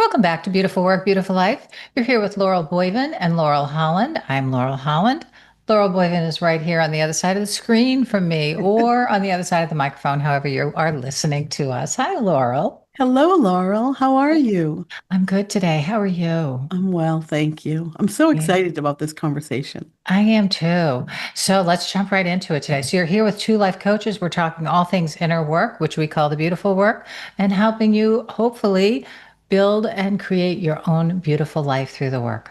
Welcome back to Beautiful Work, Beautiful Life. You're here with Laurel Boivin and Laurel Holland. I'm Laurel Holland. Laurel Boivin is right here on the other side of the screen from me or on the other side of the microphone, however you are listening to us. Hi, Laurel. Hello, Laurel. How are you? I'm good today. How are you? I'm well, thank you. I'm so Yeah, excited about this conversation. I am too. So let's jump right into it today. So you're here with two life coaches. We're talking all things inner work, which we call the beautiful work, and helping you hopefully build and create your own beautiful life through the work.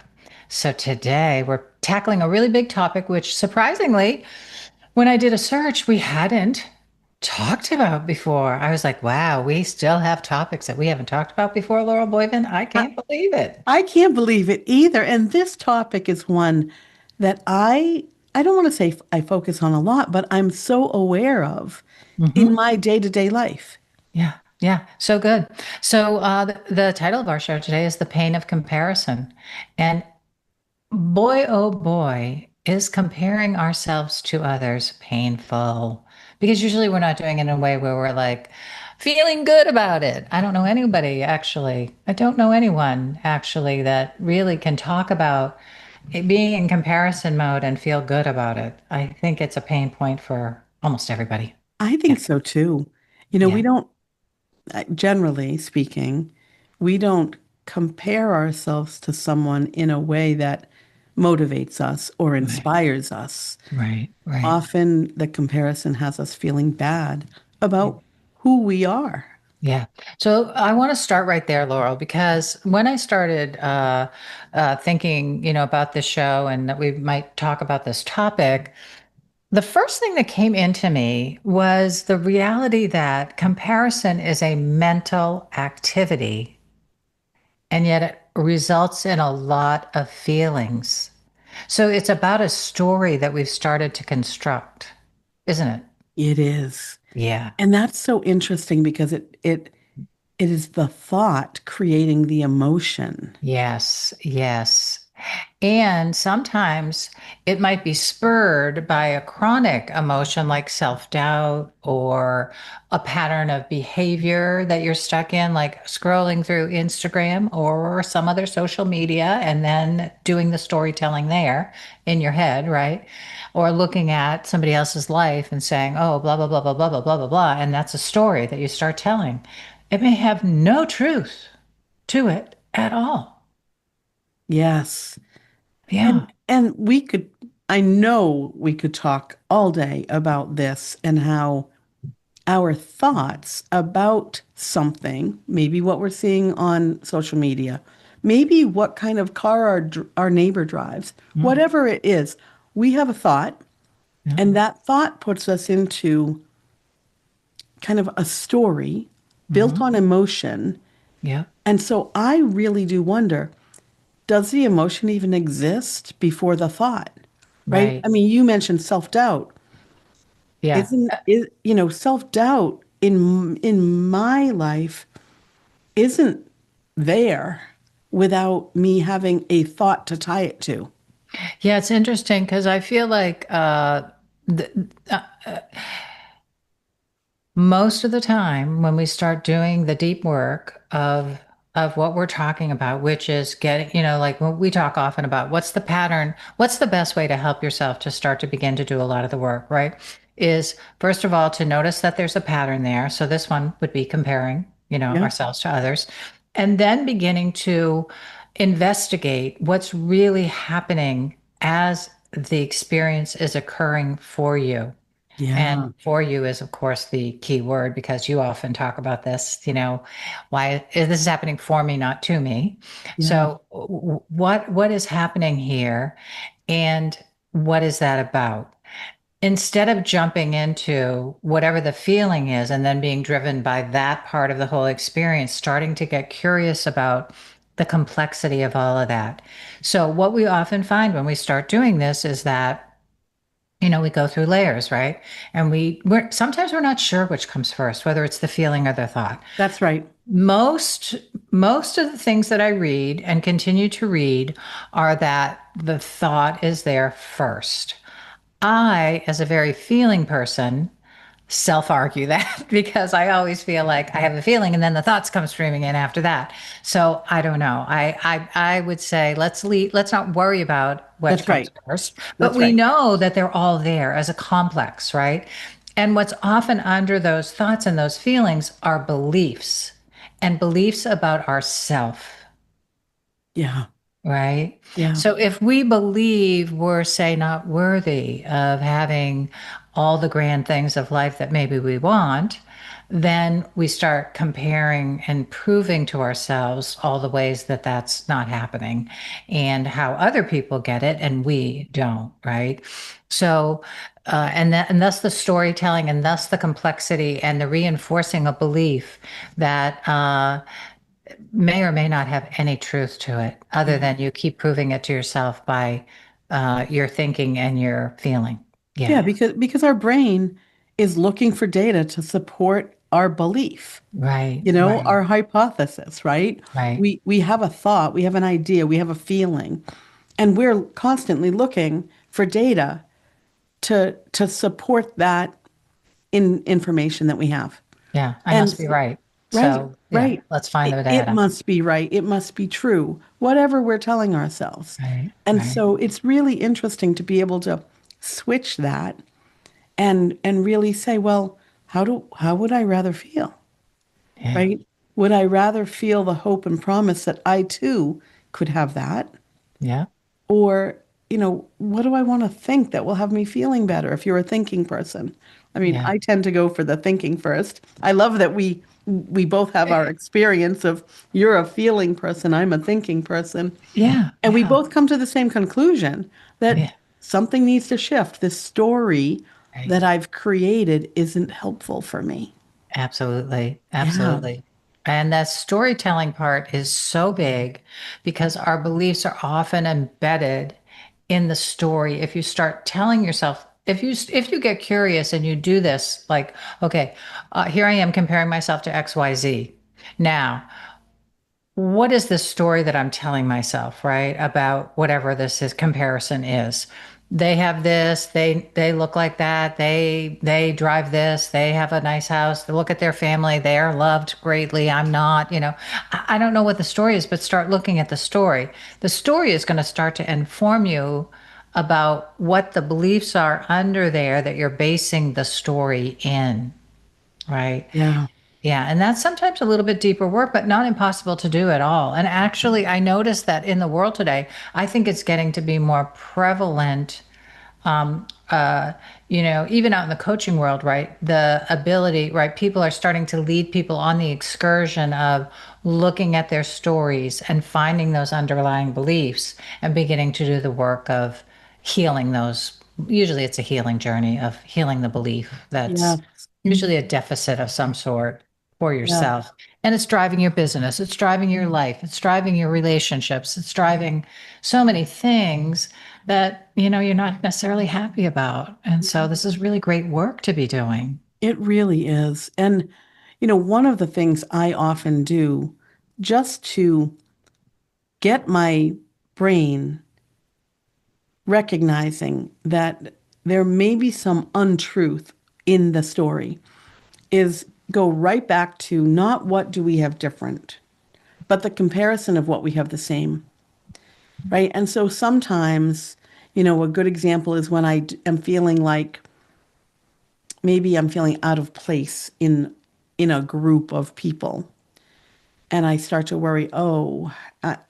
So today we're tackling a really big topic, which surprisingly, when I did a search, we hadn't talked about before. I was like, wow, we still have topics that we haven't talked about before, Laurel Boyven. I I, can't believe it. I can't believe it either. And this topic is one that I don't want to say I focus on a lot, but I'm so aware of in Hmm. my day-to-day life. Yeah, yeah, so good. So the title of our show today is The Pain of Comparison. And boy, oh boy, is comparing ourselves to others painful. Because usually we're not doing it in a way where we're like feeling good about it. I don't know anybody actually. I don't know anyone actually that really can talk about it being in comparison mode and feel good about it. I think it's a pain point for almost everybody. I Yeah, think so too. We yeah, don't, generally speaking, we don't compare ourselves to someone in a way that motivates us or right, inspires us. right, right. Often the comparison has us feeling bad about who we are. Yeah. So I want to start right there, Laurel, because when I started thinking, about this show and that we might talk about this topic, the first thing that came into me was the reality that comparison is a mental activity, and yet it results in a lot of feelings. So it's about a story that we've started to construct, isn't it? It is. Yeah. And that's so interesting because it is the thought creating the emotion. Yes, yes. And sometimes it might be spurred by a chronic emotion like self-doubt or a pattern of behavior that you're stuck in, like scrolling through Instagram or some other social media and then doing the storytelling there in your head, right? Or looking at somebody else's life and saying, oh, blah, blah, blah, blah, blah, blah, blah, blah, blah. And that's a story that you start telling. It may have no truth to it at all. Yes. Yeah. And I know we could talk all day about this and how our thoughts about something, maybe what we're seeing on social media, maybe what kind of car our neighbor drives, Mm, whatever it is, we have a thought, yeah. and that thought puts us into kind of a story built Hmm. on emotion. Yeah. And so I really do wonder, does the emotion even exist before the thought? Right? Right. I mean, you mentioned self-doubt. Yeah. Self-doubt in my life isn't there without me having a thought to tie it to. Yeah. It's interesting because I feel like th most of the time when we start doing the deep work of what we're talking about, which is getting, like when we talk often about what's the pattern, what's the best way to help yourself to start to begin to do a lot of the work, right? Is first of all to notice that there's a pattern there. So this one would be comparing, Yeah. ourselves to others, and then beginning to investigate what's really happening as the experience is occurring for you. Yeah. And for you is, of course, the key word because you often talk about this, why this is happening for me, not to me. Yeah. So what is happening here and what is that about? Instead of jumping into whatever the feeling is and then being driven by that part of the whole experience, starting to get curious about the complexity of all of that. So what we often find when we start doing this is that we go through layers, right? And we're sometimes we're not sure which comes first, whether it's the feeling or the thought. That's right. Most most of the things that I read and continue to read are that the thought is there first. I, as a very feeling person, self-argue that because I always feel like I have a feeling and then the thoughts come streaming in after that. So I don't know. I would say let's not worry about what That's comes right. first, but That's we right. know that they're all there as a complex, right? And what's often under those thoughts and those feelings are beliefs and beliefs about ourself. Yeah. Right. Yeah. So if we believe we're, say, not worthy of having all the grand things of life that maybe we want, then we start comparing and proving to ourselves all the ways that that's not happening and how other people get it and we don't. Right. So, and thus the storytelling and thus the complexity and the reinforcing a belief that, may or may not have any truth to it, other Yeah. than you keep proving it to yourself by your thinking and your feeling. Yeah, Yeah. because our brain is looking for data to support our belief, Right. our Right. hypothesis, right? Right. We have a thought, we have an idea, we have a feeling, and we're constantly looking for data to support that in information that we have. Yeah. I And must be right. right, So, yeah, right. let's find the It data. must be right. It must be true, whatever we're telling ourselves. Right. And Right. so it's really interesting to be able to switch that and really say, well, how would I rather feel? Yeah. Right? Would I rather feel the hope and promise that I too could have that? Yeah. Or, what do I want to think that will have me feeling better if you're a thinking person? I mean, Yeah. I tend to go for the thinking first. I love that we both have our experience of you're a feeling person, I'm a thinking person. Yeah. And we Yeah. both come to the same conclusion that Yeah. something needs to shift. This story Right. that I've created isn't helpful for me. Absolutely. Yeah. Absolutely. And that storytelling part is so big because our beliefs are often embedded in the story. If you start telling yourself, if you get curious and you do this, like, okay, here I am comparing myself to XYZ. Now, what is the story that I'm telling myself, right? About whatever this is comparison is. They have this, they look like that, they drive this, they have a nice house, they look at their family, they are loved greatly. I'm not, I don't know what the story is, but start looking at the story. The story is going to start to inform you about what the beliefs are under there that you're basing the story in, right? Yeah. Yeah, and that's sometimes a little bit deeper work, but not impossible to do at all. And actually, I noticed that in the world today, I think it's getting to be more prevalent. Um, uh, even out in the coaching world, right? The ability, right? People are starting to lead people on the excursion of looking at their stories and finding those underlying beliefs and beginning to do the work of healing those. Usually, it's a healing journey of healing the belief that's Yes. usually a deficit of some sort for Yeah. yourself. And it's driving your business, it's driving your life, it's driving your relationships, it's driving so many things that, you're not necessarily happy about. And so this is really great work to be doing. It really is. And, one of the things I often do just to get my brain recognizing that there may be some untruth in the story is go right back to not what do we have different, but the comparison of what we have the same, right? And so sometimes, a good example is when am feeling like maybe I'm feeling out of place in a group of people. And I start to worry, oh,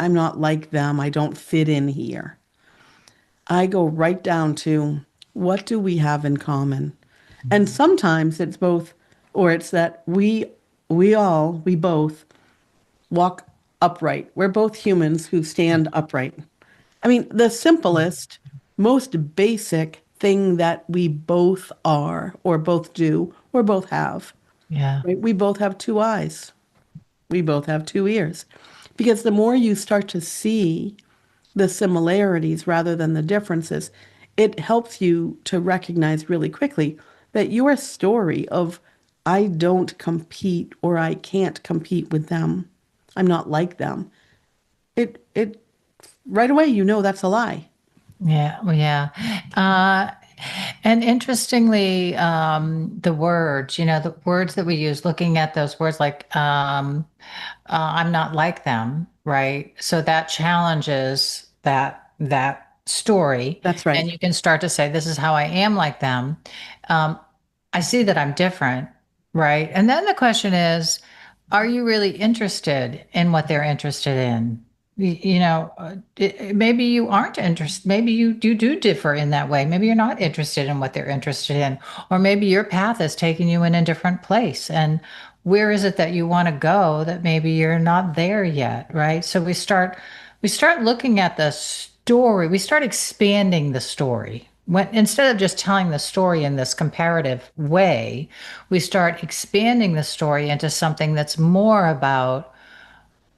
I'm not like them. I don't fit in here. I go right down to what do we have in common? And sometimes it's both, or it's that we both walk upright. We're both humans who stand upright. I mean, the simplest, most basic thing that we both are, or both do, or both have, Yeah. right? We both have two eyes. We both have two ears. Because the more you start to see the similarities rather than the differences, it helps you to recognize really quickly that your story of I don't compete or I can't compete with them, I'm not like them. It right away you know that's a lie. Yeah. Well, yeah. Uh, And interestingly, the words, the words that we use, looking at those words like, I'm not like them, right? So that challenges that story, That's and right. you can start to say, "This is how I am like them." Um, I see that I'm different, right? And then the question is, are you really interested in what they're interested in? Maybe you aren't interested. Maybe you do differ in that way. Maybe you're not interested in what they're interested in, or maybe your path is taking you in a different place. And where is it that you want to go that maybe you're not there yet, right? So we start looking at the story. We start expanding the story. When instead of just telling the story in this comparative way, we start expanding the story into something that's more about,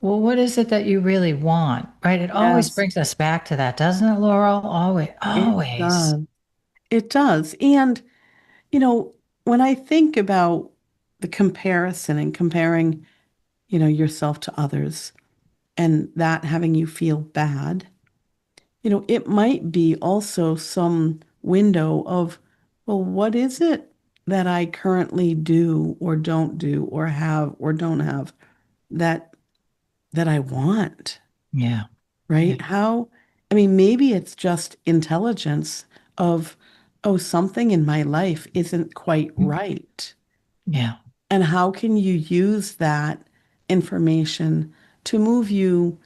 well, what is it that you really want, right? It always Yes, brings us back to that, doesn't it, Laurel? Always, it always. does. It does. And, you know, when I think about the comparison and comparing, yourself to others and that having you feel bad, it might be also some window of, well, what is it that I currently do or don't do or have or don't have that that I want, Yeah, yeah, right? I mean, maybe it's just intelligence of, oh, something in my life isn't quite right. yeah, And how can you use that information to move you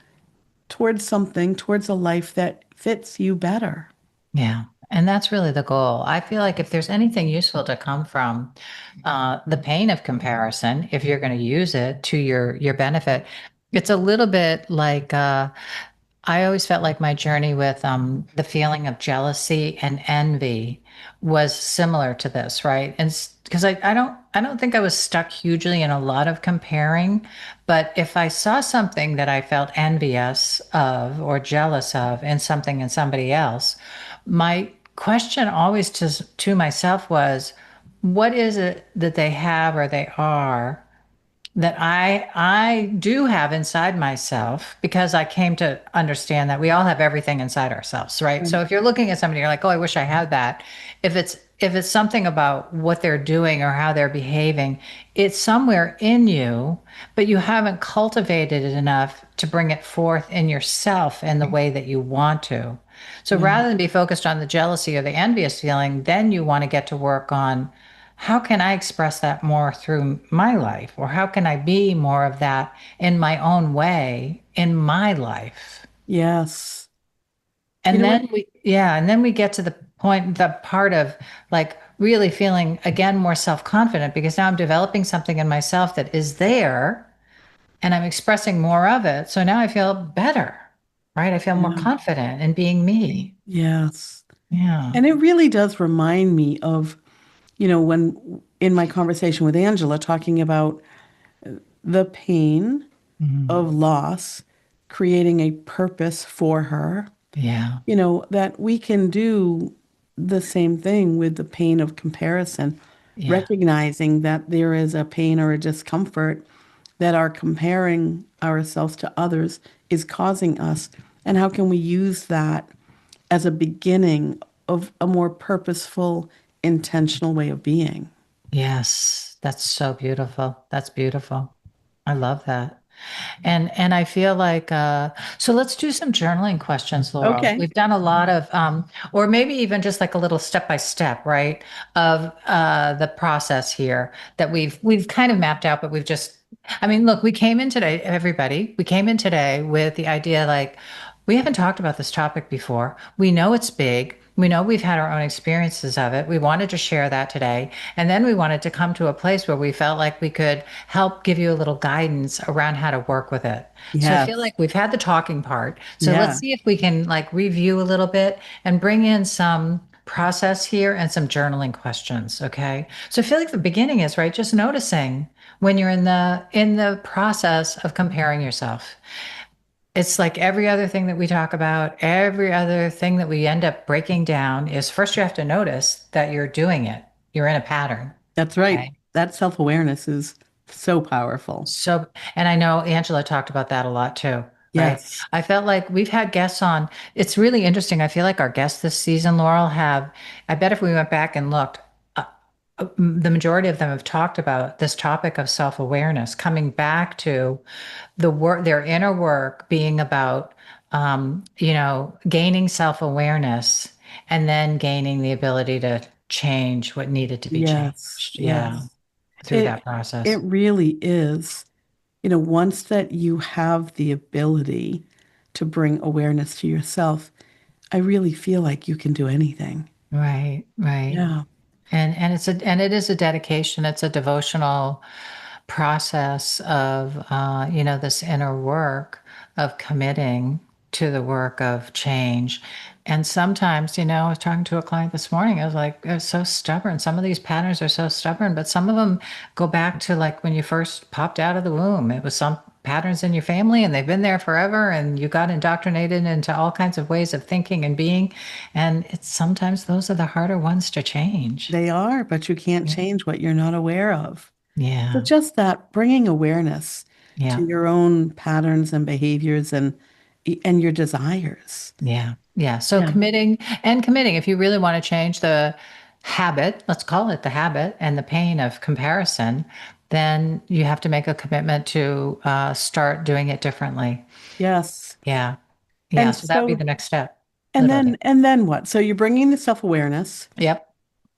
towards something, towards a life that fits you better? yeah. And that's really the goal. I feel like if there's anything useful to come from the pain of comparison, if you're going to use it to your benefit, it's a little bit like I always felt like my journey with the feeling of jealousy and envy was similar to this, right? And because I don't think I was stuck hugely in a lot of comparing, but if I saw something that I felt envious of or jealous of in something in somebody else, my question always to myself was, what is it that they have or they are that I do have inside myself, because I came to understand that we all have everything inside ourselves, right? Right. So if you're looking at somebody, you're like, oh, I wish I had that. If it's something about what they're doing or how they're behaving, it's somewhere in you, but you haven't cultivated it enough to bring it forth in yourself in the way that you want to. So Yeah. rather than be focused on the jealousy or the envious feeling, then you want to get to work on, how can I express that more through my life? Or how can I be more of that in my own way in my life? Yes. You And know what? then we get to the point, the part of like really feeling again more self confident, because now I'm developing something in myself that is there and I'm expressing more of it. So now I feel better, right? I feel more Yeah. confident in being me. Yes. Yeah. And it really does remind me of, when in my conversation with Angela, talking about the pain Mhm. of loss, creating a purpose for her, Yeah. that we can do the same thing with the pain of comparison, Yeah. recognizing that there is a pain or a discomfort that our comparing ourselves to others is causing us. And how can we use that as a beginning of a more purposeful, intentional way of being? Yes. That's so beautiful. That's beautiful. I love that. And I feel like so let's do some journaling questions, Laurel. Okay. We've done a lot of or maybe even just like a little step by step, right, of the process here that we've kind of mapped out, but we've just, I mean, look, we came in today, everybody. We came in today with the idea like, we haven't talked about this topic before. We know it's big. We know we've had our own experiences of it. We wanted to share that today. And then we wanted to come to a place where we felt like we could help give you a little guidance around how to work with it. So I feel Yes. like we've had the talking part. So let's Yeah. see if we can like review a little bit and bring in some process here and some journaling questions. Okay. So I feel like the beginning is right, just noticing when you're in the process of comparing yourself. It's like every other thing that we talk about, every other thing that we end up breaking down is, first you have to notice that you're doing it. You're in a pattern. That's right. Okay. That self-awareness is so powerful. So, and I know Angela talked about that a lot too. right? Yes. I felt like we've had guests on. It's really interesting. I feel like our guests this season, Laurel, I bet if we went back and looked, the majority of them have talked about this topic of self-awareness, coming back to the work, their inner work being about, gaining self-awareness and then gaining the ability to change what needed to be Yes. changed. Yeah, Yes. through It that process. it really is. Once that you have the ability to bring awareness to yourself, I really feel like you can do anything. Right, right. Yeah. And it is a dedication. It's a devotional process of this inner work of committing to the work of change. And sometimes, I was talking to a client this morning. I was like, they're so stubborn. Some of these patterns are so stubborn, but some of them go back to like when you first popped out of the womb. It was some patterns in your family and they've been there forever and you got indoctrinated into all kinds of ways of thinking and being. And it's sometimes those are the harder ones to change. They are, but you can't Yeah. change what you're not aware of. So Yeah. just that bringing awareness to Yeah. your own patterns and behaviors and your desires. Yeah. Yeah. So Yeah. committing, if you really want to change the habit, let's call it the habit and the pain of comparison, then you have to make a commitment to start doing it differently. Yes. Yeah. Yeah. And So that'd be so the next step, and literally. then what? So you're bringing the self-awareness, Yep.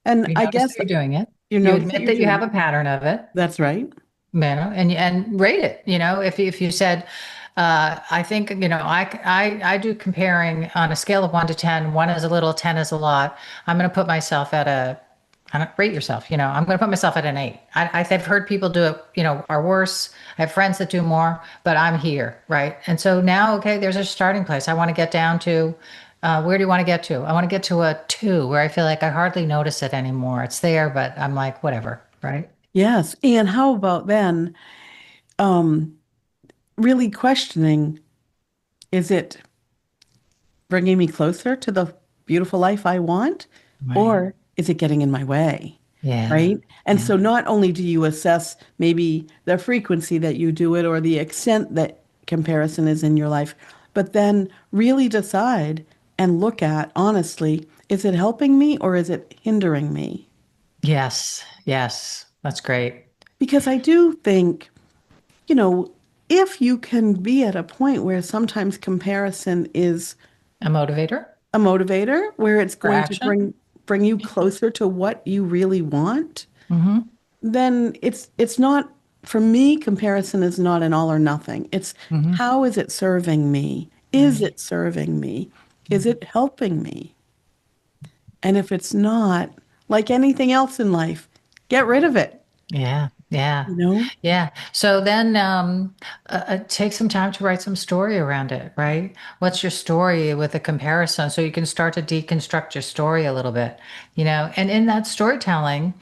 and You I notice guess that you're doing it. you You notice that admit you're that you doing have it. a pattern of it. That's right. And rate it. If you said, I think I do comparing on a scale of 1 to 10. 1 is a little, 10 is a lot. I'm going to put myself at a I don't rate yourself. I'm going to put myself at an 8. I've heard people do it, are worse. I have friends that do more, but I'm here, right? And so now, okay, there's a starting place. I want to get down to, where do you want to get to? I want to get to a 2 where I feel like I hardly notice it anymore. It's there, but I'm like, whatever, right? Yes. And how about then, um, really questioning, is it bringing me closer to the beautiful life I want, Right. or is it getting in my way? Yeah. Right? And Yeah. so not only do you assess maybe the frequency that you do it or the extent that comparison is in your life, but then really decide and look at honestly, is it helping me or is it hindering me? Yes. Yes. That's great. Because I do think, you know, if you can be at a point where sometimes comparison is A motivator a motivator, where it's for going to action. bring you closer to what you really want, Mm-hmm. then it's not, for me, comparison is not an all or nothing. It's Mm-hmm. how is it serving me? Is Right. it serving me? Is it helping me? And if it's not, like anything else in life, get rid of it, Yeah. Yeah. you know? Yeah. So then take some time to write some story around it, right? What's your story with a comparison? So you can start to deconstruct your story a little bit, and in that storytelling,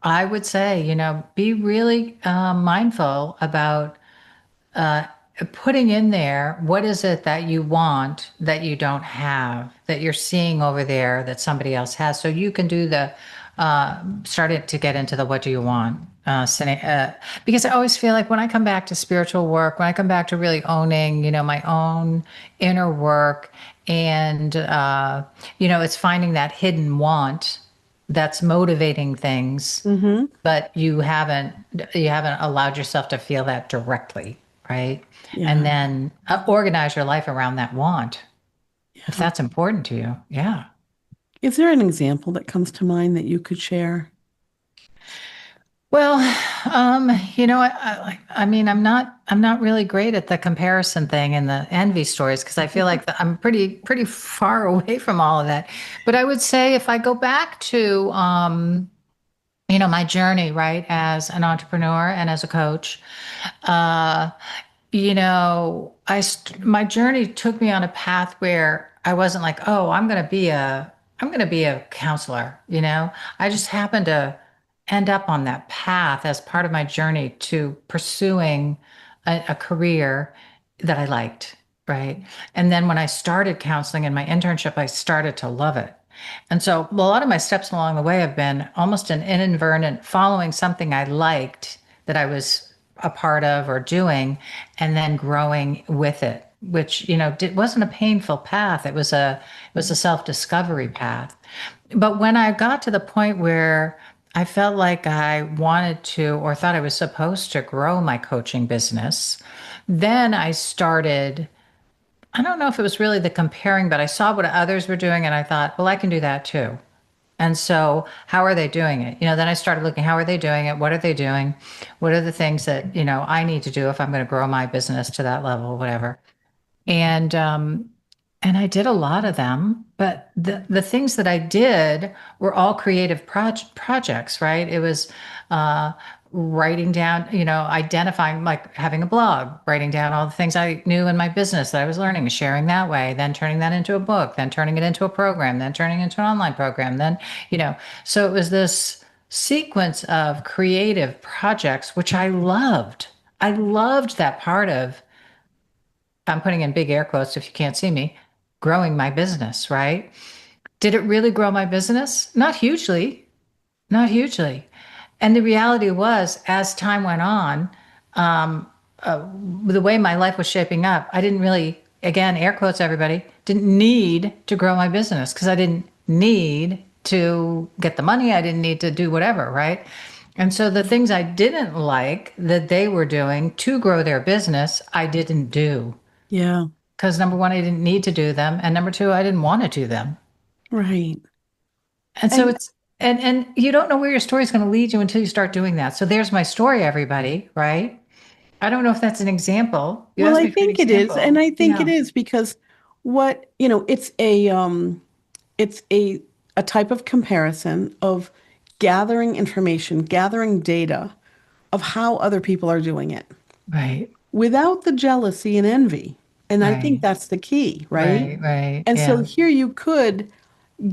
I would say, be really mindful about putting in there what is it that you want that you don't have that you're seeing over there that somebody else has, so you can do the started to get into the what do you want because I always feel like when I come back to spiritual work, when I come back to really owning my own inner work, and it's finding that hidden want that's motivating things, Mm-hmm. but you haven't allowed yourself to feel that directly, right? And Yeah. then organize your life around that want if Yeah. that's important to you. Yeah. Is there an example that comes to mind that you could share? Well, I mean, I'm not really great at the comparison thing and the envy stories because I feel like I'm pretty far away from all of that. But I would say if I go back to, my journey, right, as an entrepreneur and as a coach, uh, my journey took me on a path where I wasn't like, oh, I'm going to be a counselor, I just happened to end up on that path as part of my journey to pursuing a career that I liked, right? And then when I started counseling in my internship, I started to love it. And so a lot of my steps along the way have been almost an inadvertent following something I liked that I was a part of or doing, and then growing with it which, wasn't a painful path. It was a self-discovery path. But when I got to the point where I felt like I wanted to, or thought I was supposed to grow my coaching business, then I started, I don't know if it was really the comparing, but I saw what others were doing and I thought, well, I can do that too. And so, how are they doing it? Then I started looking, how are they doing it? What are they doing? What are the things that, I need to do if I'm going to grow my business to that level, whatever. And and I did a lot of them, but the things that I did were all creative projects, right? It was uh, writing down, identifying, like having a blog, writing down all the things I knew in my business that I was learning, sharing that way, then turning that into a book, then turning it into a program, then turning it into an online program, then, so it was this sequence of creative projects, which I loved. I loved that part of, I'm putting in big air quotes if you can't see me, growing my business, right? Did it really grow my business? Not hugely, not hugely. And the reality was, as time went on, the way my life was shaping up, I didn't really, again, air quotes, everybody, didn't need to grow my business because I didn't need to get the money. I didn't need to do whatever, right? And so the things I didn't like that they were doing to grow their business, I didn't do. Yeah, Because number one, I didn't need to do them. And number two, I didn't want to do them. right. And so And it's, and you don't know where your story is going to lead you until you start doing that. So there's my story, everybody, right? I don't know if that's an example. You well, asked I me for an think it is, and example. I think it Yeah. is because it's a type of comparison of gathering information, gathering data of how other people are doing it Right. without the jealousy and envy. And I think Right. that's the key, right? Right. Right. And so Yeah. here you could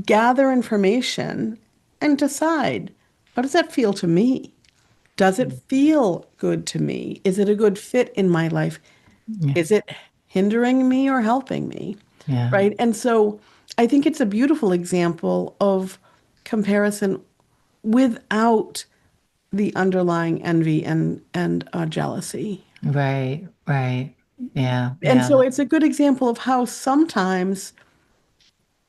gather information and decide, how does that feel to me? Does it feel good to me? Is it a good fit in my life? Yeah. Is it hindering me or helping me? Yeah. Right. And so I think it's a beautiful example of comparison without the underlying envy and jealousy. Right. Right. Yeah. And Yeah. so it's a good example of how sometimes,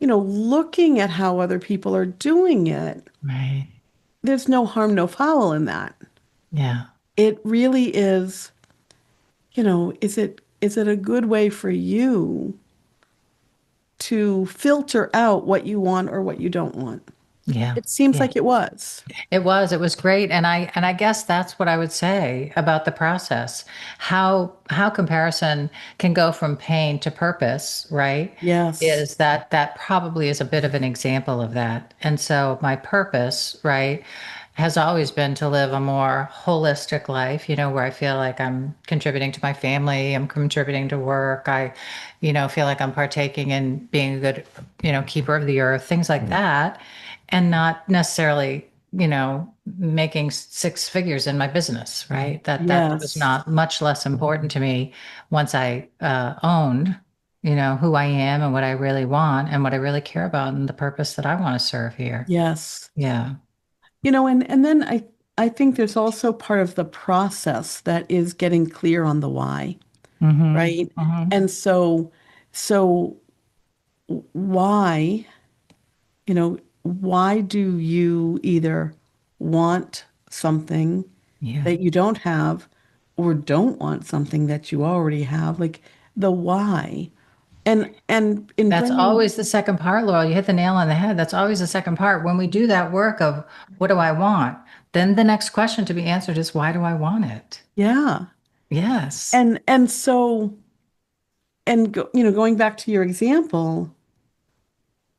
looking at how other people are doing it, Right. there's no harm, no foul in that. Yeah. It really is, is it a good way for you to filter out what you want or what you don't want? Yeah. It seems Yeah. like it was. It was great. And I guess that's what I would say about the process. How comparison can go from pain to purpose, right? Yes. Is that probably is a bit of an example of that. And so my purpose, right, has always been to live a more holistic life, where I feel like I'm contributing to my family, I'm contributing to work, I, feel like I'm partaking in being a good, keeper of the earth, things like that, and not necessarily, making six figures in my business, right? That was Yes. not much less important to me once I owned, who I am and what I really want and what I really care about and the purpose that I want to serve here. Yes. Yeah. And then I think there's also part of the process that is getting clear on the why, Mm-hmm. right? Mm-hmm. And so why, why do you either want something Yeah. that you don't have or don't want something that you already have? Like the why. And in That's bringing, always the second part, Laurel. You hit the nail on the head. That's always the second part. When we do that work of what do I want, then the next question to be answered is why do I want it? yeah. Yes. And so going back to your example,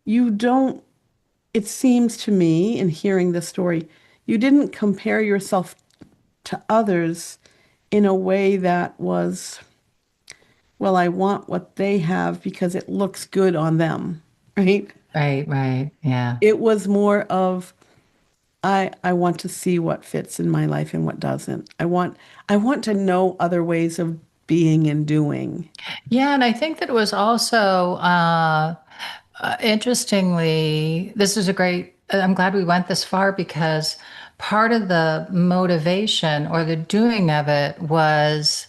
you don't, it seems to me in hearing the story, you didn't compare yourself to others in a way that was, well, I want what they have because it looks good on them, right? Right, right. Yeah. It was more of I want to see what fits in my life and what doesn't. I want to know other ways of being and doing. Yeah, and I think that it was also interestingly, this is a great, I'm glad we went this far because part of the motivation or the doing of it was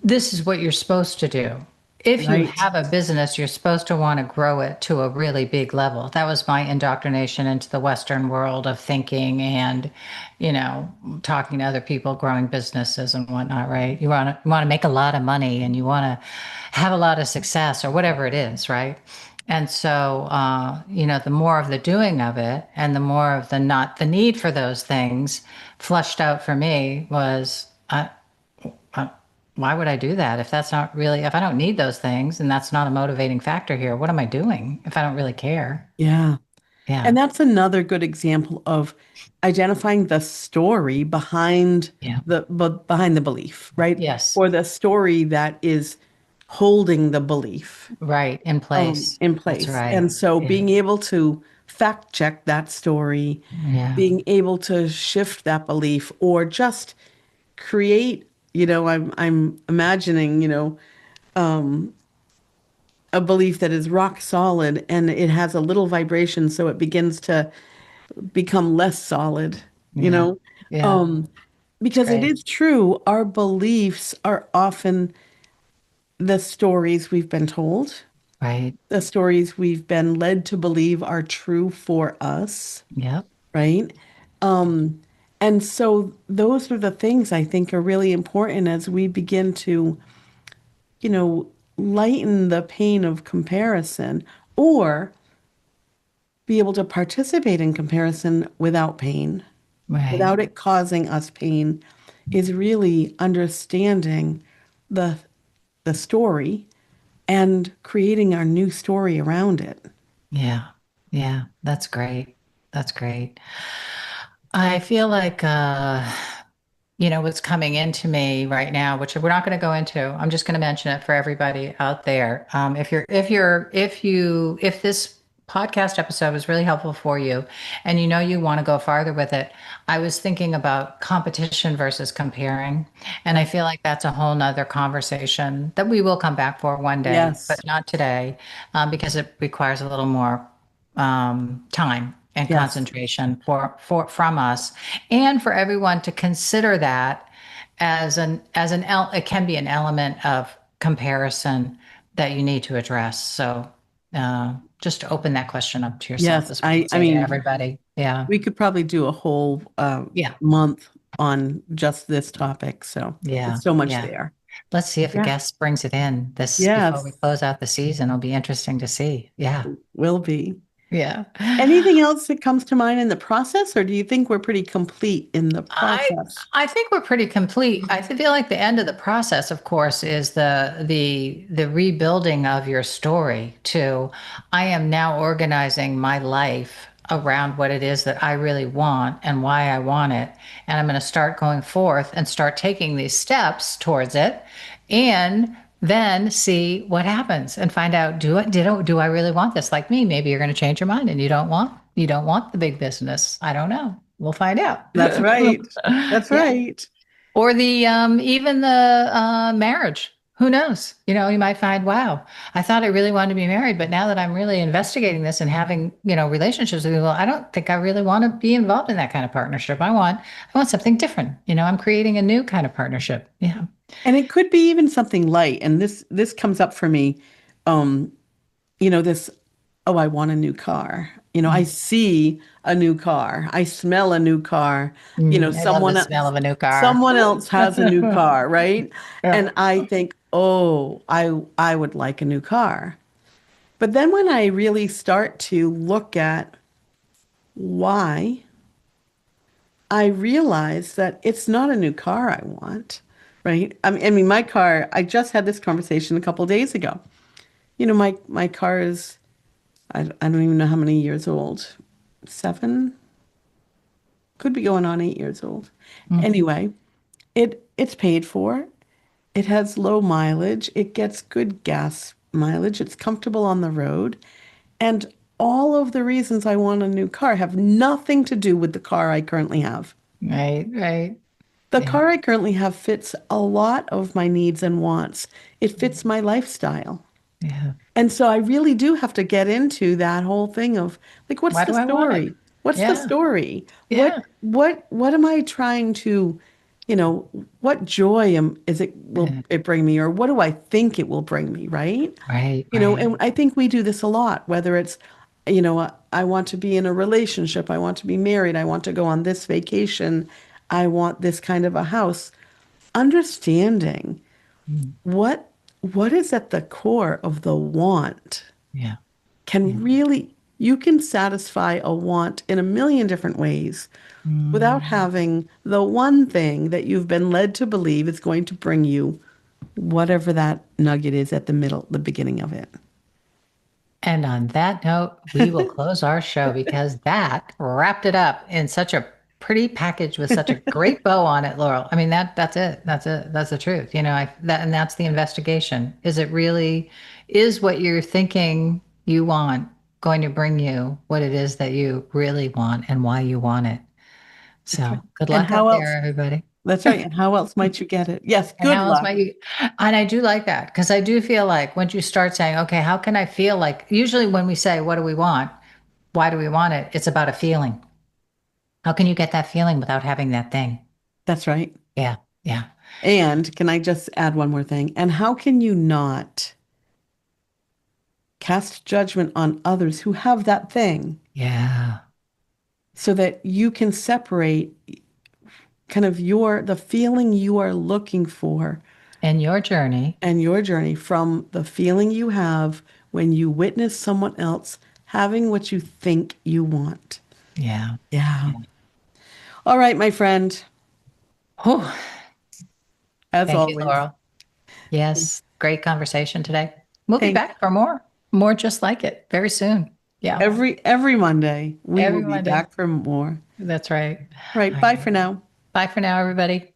this is what you're supposed to do. If you Right. have a business, you're supposed to want to grow it to a really big level. That was my indoctrination into the Western world of thinking and, talking to other people growing businesses and whatnot, right? You want to make a lot of money and you want to have a lot of success or whatever it is, right? And so, the more of the doing of it and the more of the not the need for those things flushed out for me was, uh, why would I do that if that's not really, if I don't need those things and that's not a motivating factor here? What am I doing if I don't really care? Yeah. Yeah. And that's another good example of identifying the story behind Yeah. behind the belief, right? Yes. Or the story that is holding the belief Right. In place. in That's place. right. And so Yeah. being able to fact check that story, Yeah. being able to shift that belief or just create, I'm imagining, a belief that is rock solid and it has a little vibration so it begins to become less solid, you Yeah. know? Yeah. Um, It's because it great. is true, our beliefs are often the stories we've been told, Right. the stories we've been led to believe are true for us, Yep. right? Um, and so those are the things I think are really important as we begin to, lighten the pain of comparison or be able to participate in comparison without pain, Right. without it causing us pain, is really understanding the the story and creating our new story around it. Yeah. Yeah. That's great. That's great. I feel like, what's coming into me right now, which we're not going to go into. I'm just going to mention it for everybody out there. If this podcast episode was really helpful for you and you want to go farther with it, I was thinking about competition versus comparing. And I feel like that's a whole nother conversation that we will come back for one day, Yes, but not today, because it requires a little more time and yes, concentration from us and for everyone to consider that it can be an element of comparison that you need to address. So just open that question up to yourself yes. is what I, I'd I say to mean, everybody. Yeah. we could probably do a whole Yeah. month on just this topic. So Yeah. there's so much Yeah. there. Let's see if a Yeah. guest brings it in this before we Yes, close out the season. It'll be interesting to see. Yeah. will be. Yeah. Anything else that comes to mind in the process, or do you think we're pretty complete in the I process? I think we're pretty complete. I feel like the end of the process, of course, is the rebuilding of your story to I am now organizing my life around what it is that I really want and why I want it. And I'm going to start going forth and start taking these steps towards it and then see what happens and find out do I really want this? Like me, maybe you're going to change your mind and you don't want the big business. I don't know. We'll find out. That's right. That's Yeah. right. Or the even the marriage. Who knows? You might find, wow, I thought I really wanted to be married, but now that I'm really investigating this and having, relationships with people, I don't think I really want to be involved in that kind of partnership. I want something different. I'm creating a new kind of partnership. Yeah. And it could be even something light. And this comes up for me. Um, this, oh, I want a new car. I see a new car. I smell a new car. I love the smell of a new car. Someone else has a new car, right? Yeah. And I think, oh, I would like a new car. But then when I really start to look at why, I realize that it's not a new car I want, right? I mean, my car, I just had this conversation a couple days ago. My car is, I don't even know how many years old. 7, could be going on 8 years old. Mhm. Anyway, it's paid for. It has low mileage. It gets good gas mileage. It's comfortable on the road. And all of the reasons I want a new car have nothing to do with the car I currently have. Right, right. The Yeah. car I currently have fits a lot of my needs and wants. It fits my lifestyle. Yeah. And so I really do have to get into that whole thing of like, what's Why the do I want it? story? What's the Yeah. story? What Yeah. what what am I trying to you know, what joy is it will Yeah. it bring me, or what do I think it will bring me, right? Right, You know, and right. I think we do this a lot, whether it's, I want to be in a relationship, I want to be married, I want to go on this vacation, I want this kind of a house. Understanding Mm. what what is at the core of the want Yeah. Yeah. can really, you can satisfy a want in a million different ways without Mm. having the one thing that you've been led to believe is going to bring you whatever that nugget is at the middle, the beginning of it. And on that note, we will close our show because that wrapped it up in such a pretty package with such a great bow on it, Laurel. I mean, that's it. That's it. That's the truth. And that's the investigation. Is it really, is what you're thinking you want going to bring you what it is that you really want and why you want it? That's right. So good And luck how out else? there, everybody. That's right. And how else might you get it? Yes, And good how else luck. might you? And I do like that because I do feel like once you start saying, okay, how can I feel like, usually when we say, what do we want? Why do we want it? It's about a feeling. How can you get that feeling without having that thing? That's right. Yeah, yeah, And can I just add one more thing? And how can you not cast judgment on others who have that thing yeah. so that you can separate kind of the feeling you are looking for And your journey. and your journey from the feeling you have when you witness someone else having what you think you want. Yeah. Yeah. Yeah. All right, my friend, Whew. as Thank you, always. Laurel. Yes, great conversation today. We'll be Thank back for more just like it very soon. Yeah, every Monday we will every be Monday. back for more. That's right. Right, All bye for right. now. Bye for now, everybody.